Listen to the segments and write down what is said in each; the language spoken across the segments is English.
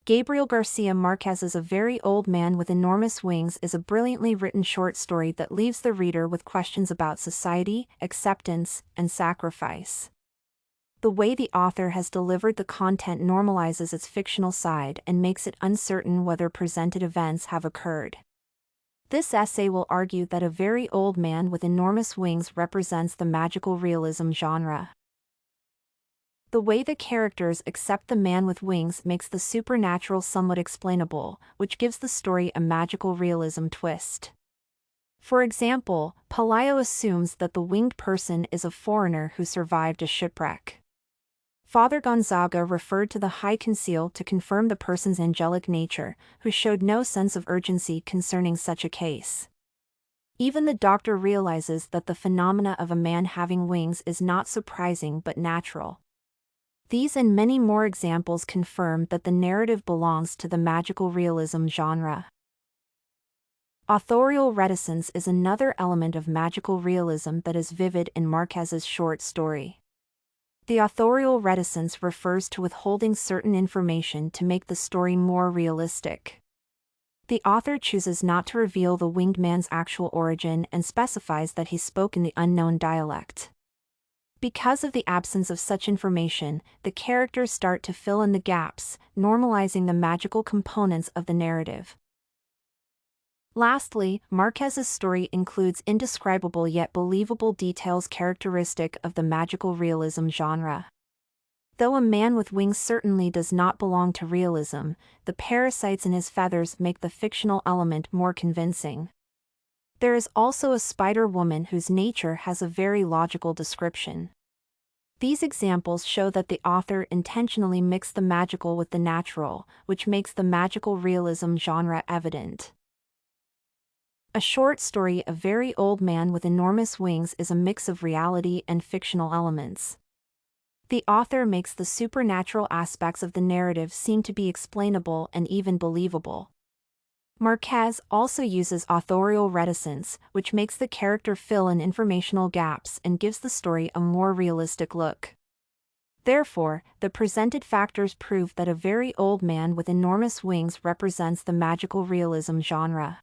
Gabriel Garcia Marquez's A Very Old Man with Enormous Wings is a brilliantly written short story that leaves the reader with questions about society, acceptance, and sacrifice. The way the author has delivered the content normalizes its fictional side and makes it uncertain whether presented events have occurred. This essay will argue that A Very Old Man with Enormous Wings represents the magical realism genre. The way the characters accept the man with wings makes the supernatural somewhat explainable, which gives the story a magical realism twist. For example, Pelayo assumes that the winged person is a foreigner who survived a shipwreck. Father Gonzaga referred to the High Conceal to confirm the person's angelic nature, who showed no sense of urgency concerning such a case. Even the doctor realizes that the phenomena of a man having wings is not surprising but natural. These and many more examples confirm that the narrative belongs to the magical realism genre. Authorial reticence is another element of magical realism that is vivid in Marquez's short story. The authorial reticence refers to withholding certain information to make the story more realistic. The author chooses not to reveal the winged man's actual origin and specifies that he spoke in the unknown dialect. Because of the absence of such information, the characters start to fill in the gaps, normalizing the magical components of the narrative. Lastly, Marquez's story includes indescribable yet believable details characteristic of the magical realism genre. Though a man with wings certainly does not belong to realism, the parasites in his feathers make the fictional element more convincing. There is also a spider woman whose nature has a very logical description. These examples show that the author intentionally mixed the magical with the natural, which makes the magical realism genre evident. A short story, A Very Old Man with Enormous Wings, is a mix of reality and fictional elements. The author makes the supernatural aspects of the narrative seem to be explainable and even believable. Marquez also uses authorial reticence, which makes the character fill in informational gaps and gives the story a more realistic look. Therefore, the presented factors prove that A Very Old Man with Enormous Wings represents the magical realism genre.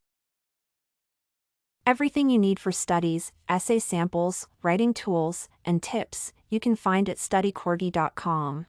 Everything you need for studies, essay samples, writing tools, and tips, you can find at studycorgi.com.